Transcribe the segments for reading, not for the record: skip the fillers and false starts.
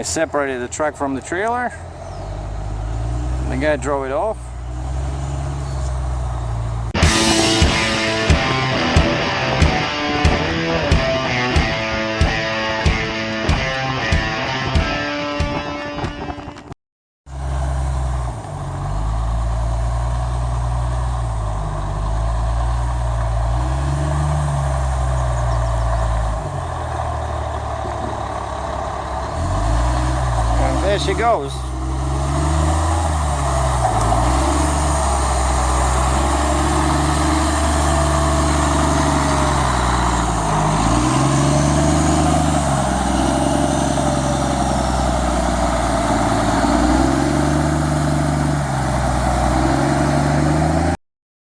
I separated the truck from the trailer. The guy drove it off. There she goes.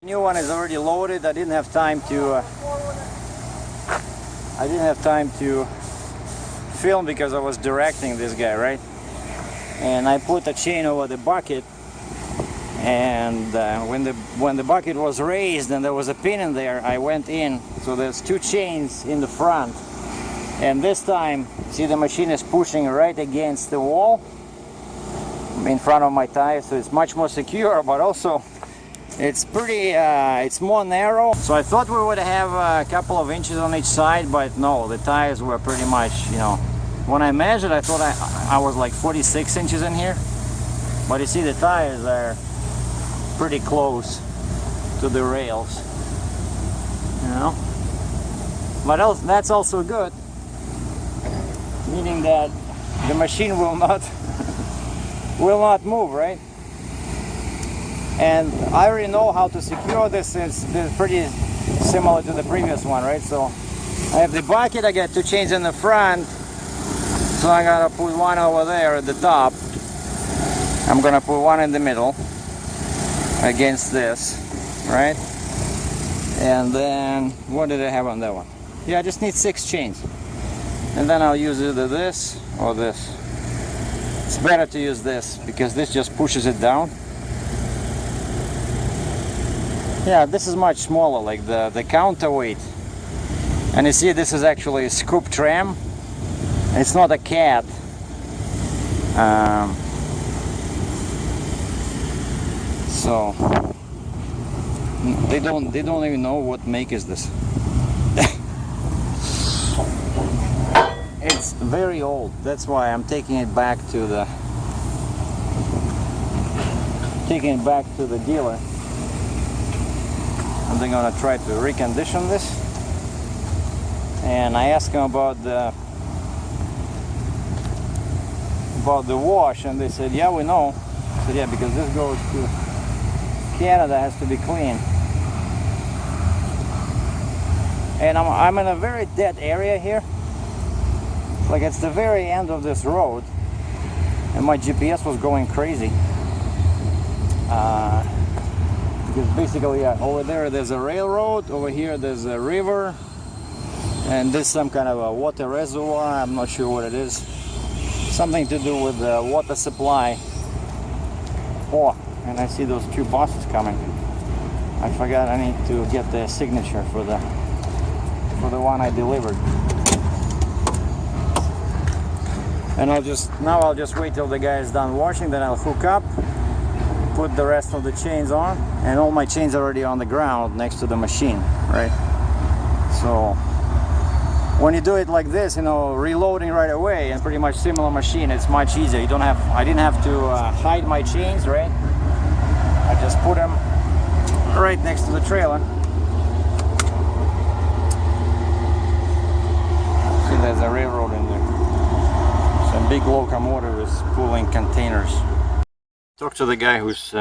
The new one is already loaded. I didn't have time to film because I was directing this guy, right? And I put a chain over the bucket, and when the bucket was raised and there was a pin in there, I went in. So there's two chains in the front, and this time, see, the machine is pushing right against the wall in front of my tire, so it's much more secure, but also it's pretty it's more narrow. So I thought we would have a couple of inches on each side, but no, the tires were pretty much, you know, when I measured, I thought I was like 46 inches in here, but you see the tires are pretty close to the rails, you know. But that's also good, meaning that the machine will not move, right? And I already know how to secure this. It's pretty similar to the previous one, right? So I have the bucket, I got two chains in the front. So I gotta put one over there at the top. I'm gonna put one in the middle against this, right? And then what did I have on that one? Yeah, I just need 6 chains. And then I'll use either this or this. It's better to use this because this just pushes it down. Yeah, this is much smaller, like the counterweight. And you see, this is actually a ScoopTram. It's not a cat. So they don't even know what make is this. It's very old. That's why I'm taking it back to the dealer. And they're gonna try to recondition this. And I asked him about the wash, and they said, yeah, we know. I said, yeah, because this goes to Canada, has to be clean. And I'm in a very dead area here. Like, it's the very end of this road, and my GPS was going crazy. Because basically, yeah, over there's a railroad, over here there's a river, and there's some kind of a water reservoir. I'm not sure what it is. Something to do with the water supply. Oh, and I see those 2 buses coming. I forgot I need to get the signature for the one I delivered. And I'll just wait till the guy is done washing, then I'll hook up, put the rest of the chains on, and all my chains are already on the ground next to the machine, right? So when you do it like this, you know, reloading right away, and pretty much similar machine, it's much easier. I didn't have to hide my chains, right? I just put them right next to the trailer. See, there's a railroad in there. Some big locomotive is pulling containers. Talked to the guy who's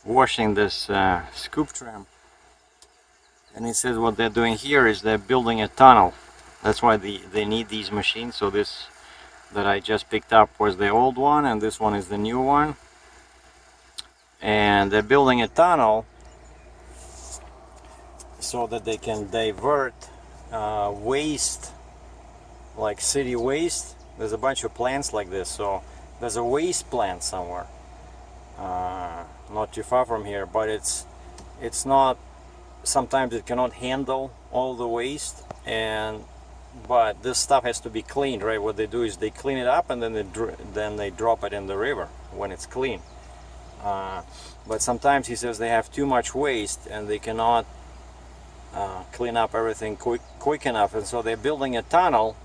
washing this ScoopTram. And he says what they're doing here is they're building a tunnel. That's why they need these machines. So this that I just picked up was the old one, and this one is the new one. And they're building a tunnel so that they can divert waste, like city waste. There's a bunch of plants like this, so there's a waste plant somewhere not too far from here, but it's not, sometimes it cannot handle all the waste, and but this stuff has to be cleaned, right? What they do is they clean it up and then they drop it in the river when it's clean. But sometimes he says they have too much waste and they cannot clean up everything quick enough, and so they're building a tunnel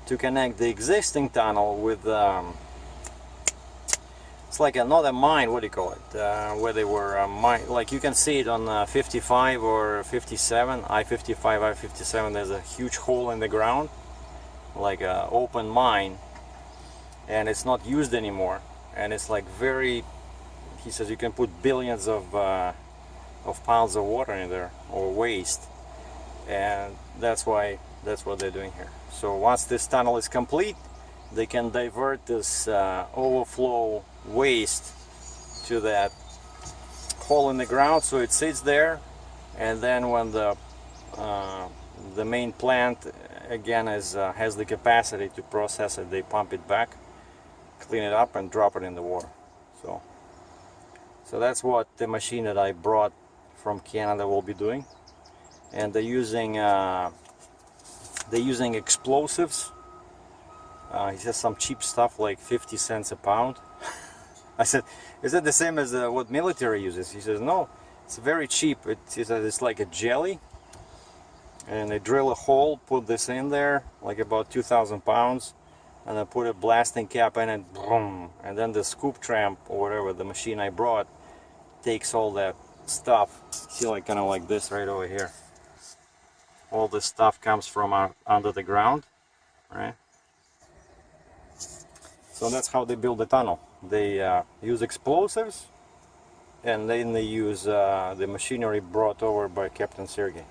to connect the existing tunnel with it's like another mine, what do you call it, where they were like you can see it on 55 or 57, I-55, I-57. There's a huge hole in the ground, like an open mine, and it's not used anymore, and it's like very, he says you can put billions of pounds of water in there, or waste, and that's what they're doing here. So once this tunnel is complete, they can divert this overflow waste to that hole in the ground, so it sits there, and then when the main plant again has the capacity to process it, they pump it back, clean it up, and drop it in the water. So that's what the machine that I brought from Canada will be doing, and they're using explosives. He says some cheap stuff like 50 cents a pound. I said, is that the same as what military uses? He says, no, it's very cheap. He says it's like a jelly, and they drill a hole, put this in there, like about 2,000 pounds, and then put a blasting cap in it, boom, and then the ScoopTram or whatever, the machine I brought, takes all that stuff. See, like kind of like this right over here. All this stuff comes from under the ground, right? So that's how they build the tunnel. They use explosives, and then they use the machinery brought over by Captain Sergei.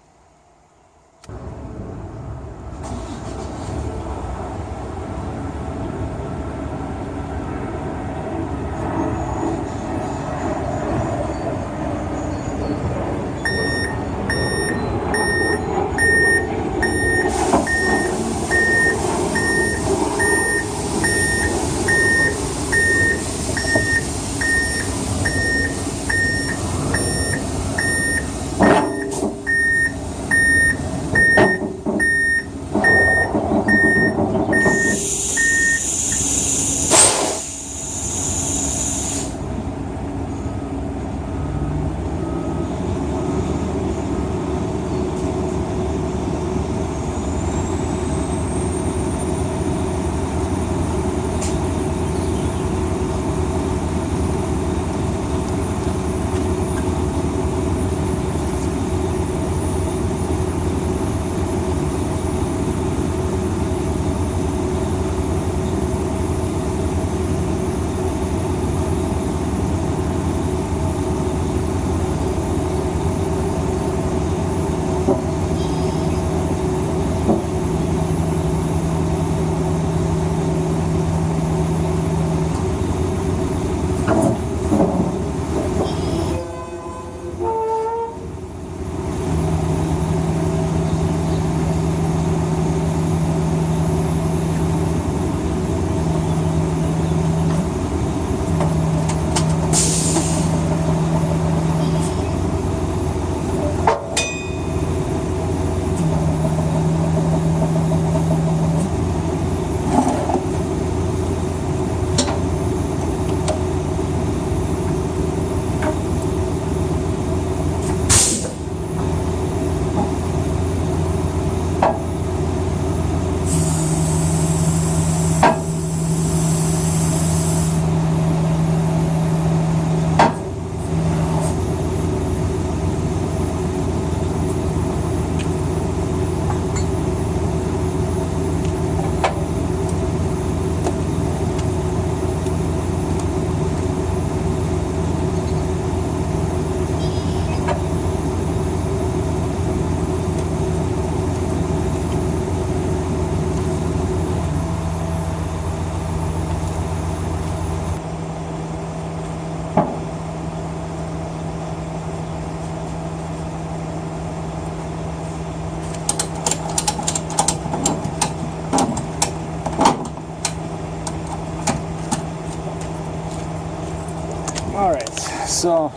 Alright, so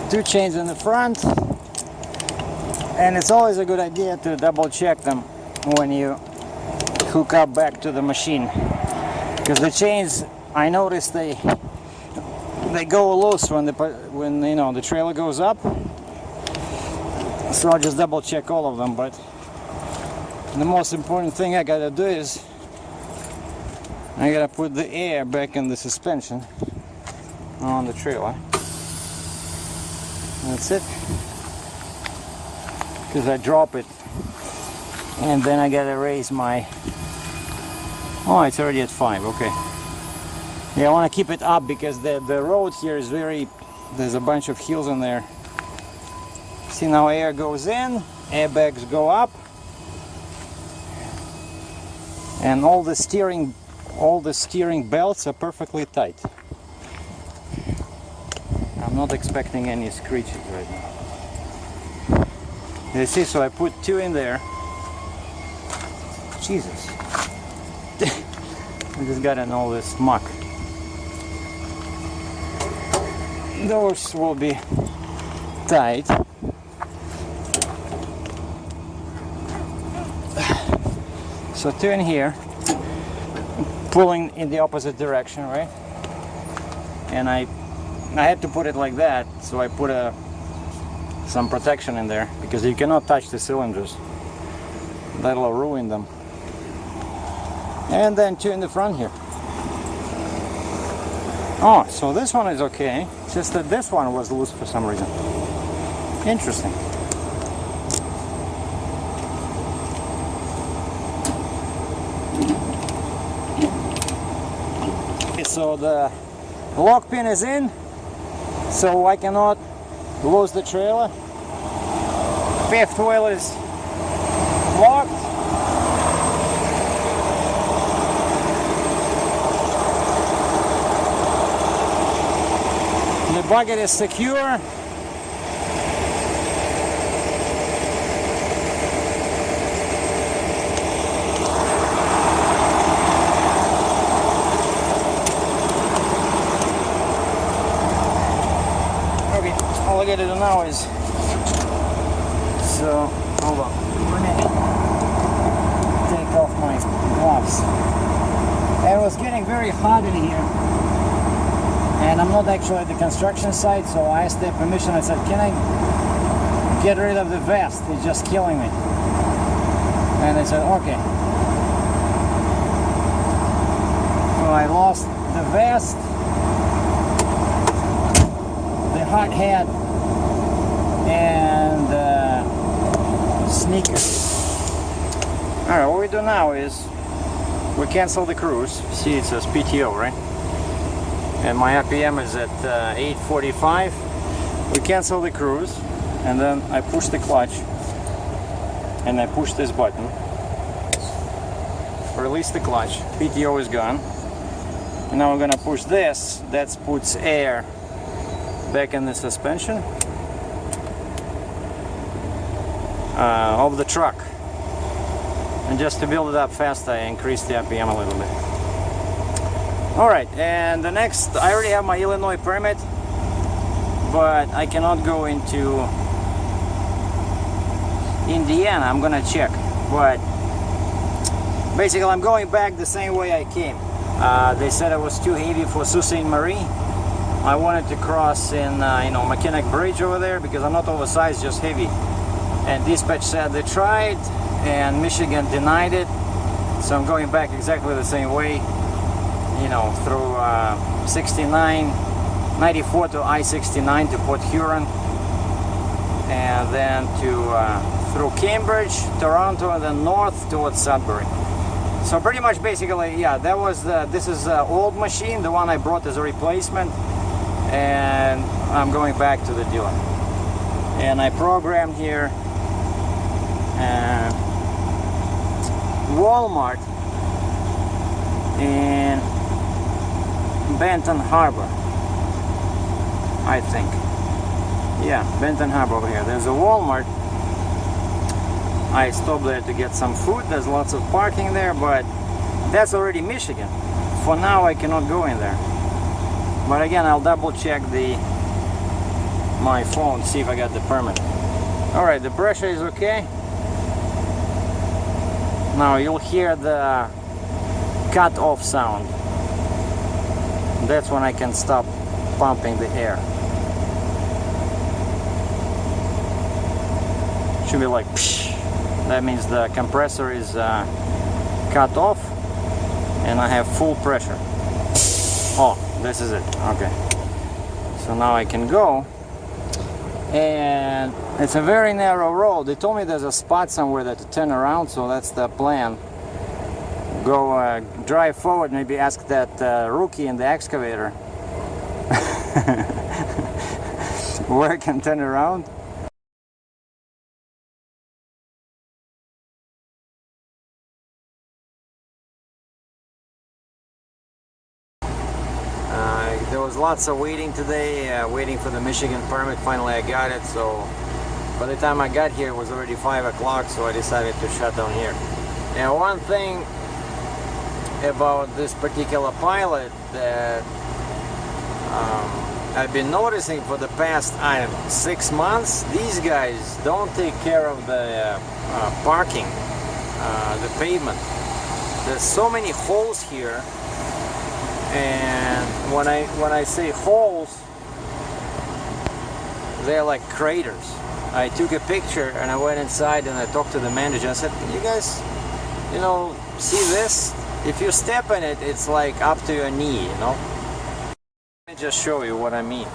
2 chains in the front And it's always a good idea to double check them when you hook up back to the machine, because the chains, I noticed they go loose when you know the trailer goes up. So I'll just double check all of them. But the most important thing I gotta do is I gotta put the air back in the suspension on the trailer. That's it. Because I drop it and then I gotta raise my... Oh, it's already at 5, okay. Yeah, I want to keep it up because the road here is very... There's a bunch of hills in there. See, now air goes in, airbags go up, and all the steering belts are perfectly tight. I'm not expecting any screeches right now. You see, so I put 2 in there. Jesus. I just got in all this muck. Those will be tight. So 2 in here, pulling in the opposite direction, right? And I had to put it like that, so I put some protection in there, because you cannot touch the cylinders. That'll ruin them. And then 2 in the front here. Oh, so this one is okay, just that this one was loose for some reason. Interesting. So the lock pin is in, so I cannot lose the trailer. 5th wheel is locked. The bucket is secure. All I gotta do now is, so hold on, let me take off my gloves. It was getting very hot in here, and I'm not actually at the construction site, so I asked their permission. I said, can I get rid of the vest? It's just killing me. And they said, okay. So I lost the vest, the hard hat, and sneakers. Alright, what we do now is we cancel the cruise. See, it says PTO, right? And my RPM is at 845. We cancel the cruise, and then I push the clutch and I push this button. Release the clutch. PTO is gone. And now we're gonna push this. That puts air back in the suspension of the truck. And just to build it up fast, I increased the RPM a little bit. Alright, and the next, I already have my Illinois permit, but I cannot go into Indiana. I'm gonna check, but basically I'm going back the same way I came. They said it was too heavy for Sault Ste. Marie. I wanted to cross in Mechanic Bridge over there because I'm not oversized, just heavy. And dispatch said they tried and Michigan denied it, so I'm going back exactly the same way, through 94 to I-69 to Port Huron, and then through Cambridge, Toronto, and then north towards Sudbury. So pretty much, basically, yeah, this is an old machine. The one I brought as a replacement, and I'm going back to the dealer. And I programmed here Walmart in Benton Harbor, I think. Yeah, Benton Harbor over here. There's a Walmart. I stopped there to get some food. There's lots of parking there, but that's already Michigan. For now, I cannot go in there. But again, I'll double check my phone, see if I got the permit. Alright, the pressure is okay. Now you'll hear the cut off sound. That's when I can stop pumping the air. Should be like psh. That means the compressor is cut off and I have full pressure. Oh, this is it. Okay. So now I can go. And it's a very narrow road. They told me there's a spot somewhere that to turn around, so that's the plan. Go drive forward, maybe ask that rookie in the excavator where I can turn around. There was lots of waiting today, waiting for the Michigan permit. Finally I got it, so by the time I got here it was already 5 o'clock, so I decided to shut down here. Now one thing about this particular pilot that I've been noticing for the past, I don't know, 6 months, these guys don't take care of the parking, the pavement. There's so many holes here. And when I say holes, they're like craters. I took a picture and I went inside and I talked to the manager. I said, you guys, you know, see this? If you step in it, it's like up to your knee, you know? Let me just show you what I mean.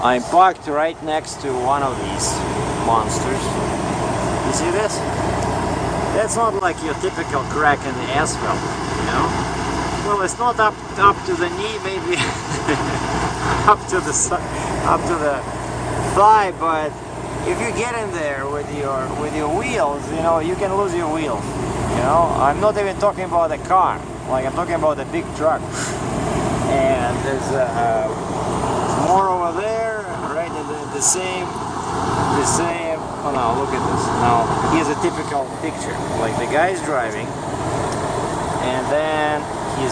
I'm parked right next to one of these monsters. You see this? That's not like your typical crack in the asphalt, you know? Well, it's not up to the knee, maybe up to the thigh, but if you get in there with your wheels, you know, you can lose your wheels. You know, I'm not even talking about a car, like I'm talking about a big truck. And there's more over there, right? The same. Oh no, look at this. Now here's a typical picture. Like the guy's driving, and then he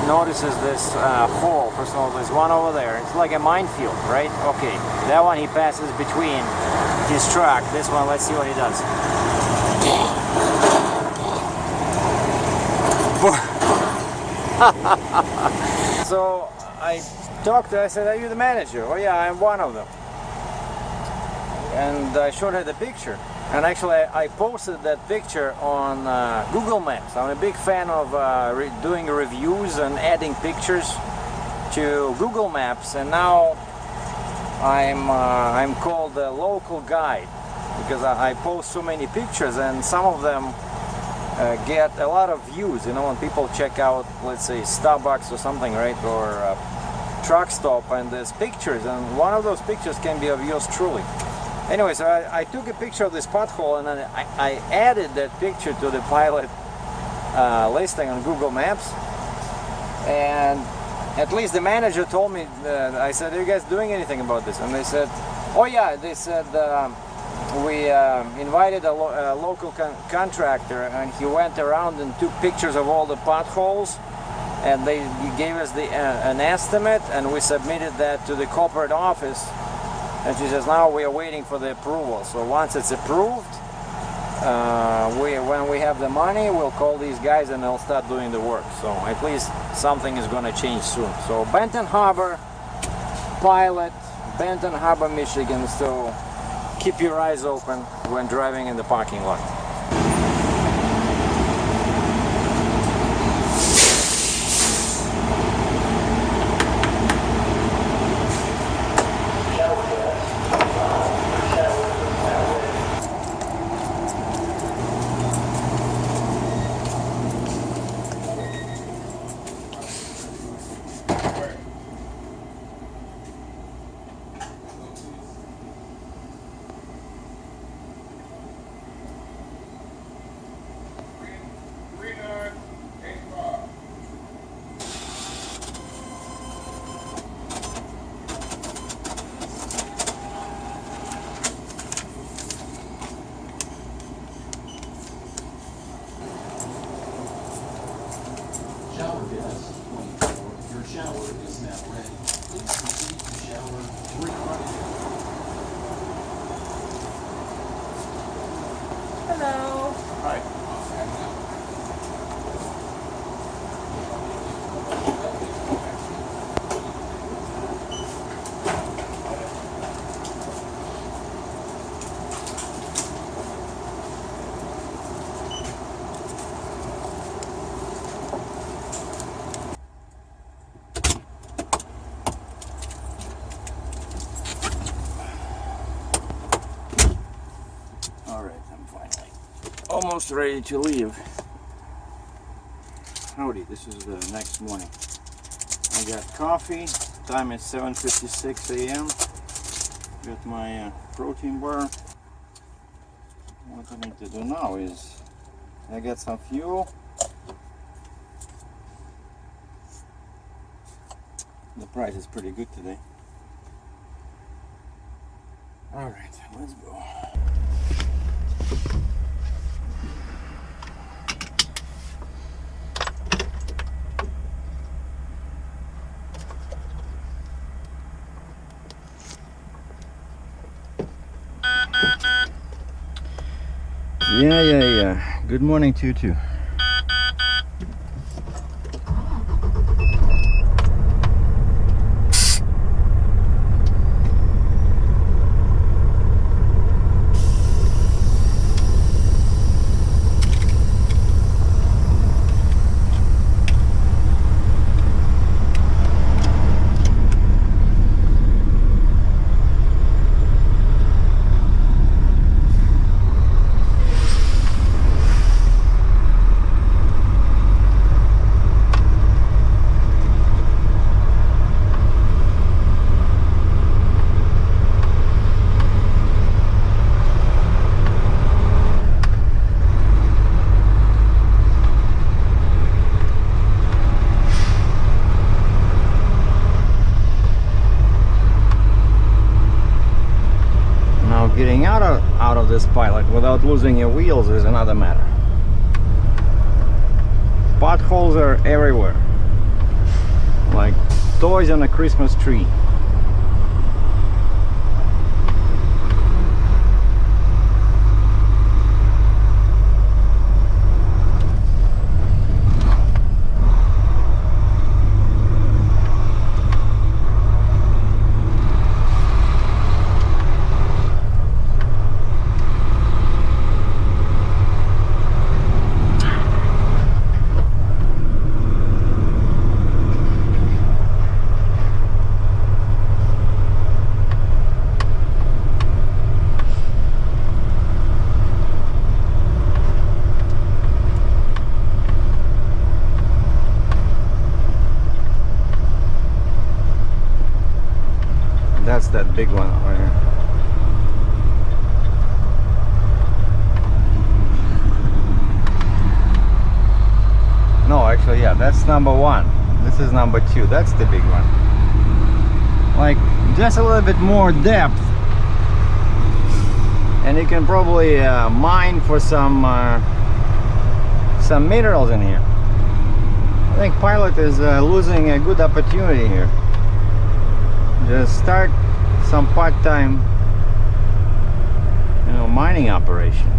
notices this hole. First of all, there's one over there. It's like a minefield, right? Okay, that one he passes between his truck. This one, let's see what he does. So I talked to her, I said, are you the manager? Oh yeah, I'm one of them. And I showed her the picture. And actually, I posted that picture on Google Maps. I'm a big fan of doing reviews and adding pictures to Google Maps. And now I'm called a local guide because I post so many pictures, and some of them get a lot of views. You know, when people check out, let's say, Starbucks or something, right, or a truck stop, and there's pictures, and one of those pictures can be of yours truly. Anyway, so I took a picture of this pothole and then I added that picture to the pilot listing on Google Maps. And at least the manager told me, I said, are you guys doing anything about this? And they said, oh yeah, they said, we invited a local contractor, and he went around and took pictures of all the potholes, and he gave us an estimate, and we submitted that to the corporate office. And she says, now we are waiting for the approval. So once it's approved, when we have the money, we'll call these guys and they'll start doing the work. So at least something is going to change soon. So Benton Harbor, pilot, Benton Harbor, Michigan. So keep your eyes open when driving in the parking lot. Shower guests, 24. Your shower is now ready. Please proceed to shower 3. Hello. Hi. Alright, I'm finally almost ready to leave. Howdy, this is the next morning. I got coffee, time is 7:56 a.m. Got my protein bar. What I need to do now is I get some fuel. The price is pretty good today. Alright, let's go. Yeah. Good morning to you too. Getting out of this pilot without losing your wheels is another matter. Potholes are everywhere, like toys on a Christmas tree. That's that big one right here. No, actually, yeah, that's number one. This is number two. That's the big one. Like, just a little bit more depth, and you can probably mine for some minerals in here. I think Pilot is losing a good opportunity here. Just start some part-time, mining operation.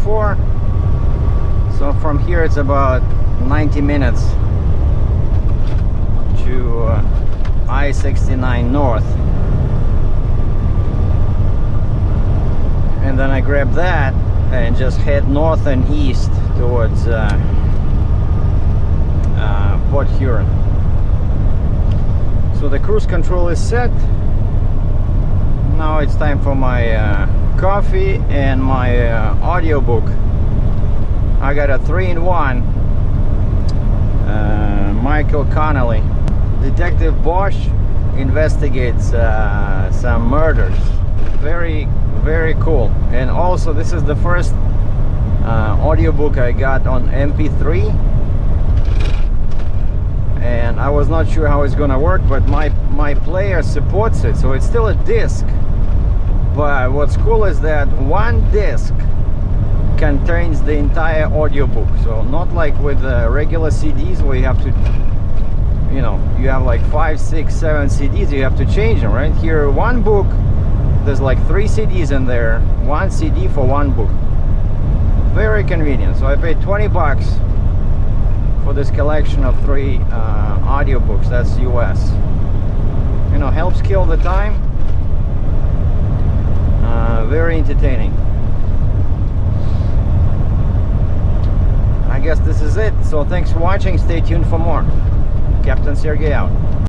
before. So from here it's about 90 minutes to I-69 North. And then I grab that and just head north and east towards Port Huron. So the cruise control is set. Now it's time for my coffee and my audiobook. I got a 3-in-1 Michael Connelly. Detective Bosch investigates some murders. Very, very cool. And also this is the first audiobook I got on MP3, and I was not sure how it's gonna work, but my player supports it, so it's still a disc. But what's cool is that one disc contains the entire audiobook. So not like with regular CDs where you have to, you know, you have like 5, 6, 7 CDs, you have to change them, right? Here, one book, there's like 3 CDs in there, 1 CD for one book. Very convenient. So I paid 20 bucks for this collection of 3 audiobooks. That's US. You know, helps kill the time. Very entertaining. I guess this is it. So thanks for watching. Stay tuned for more. Captain Sergei out.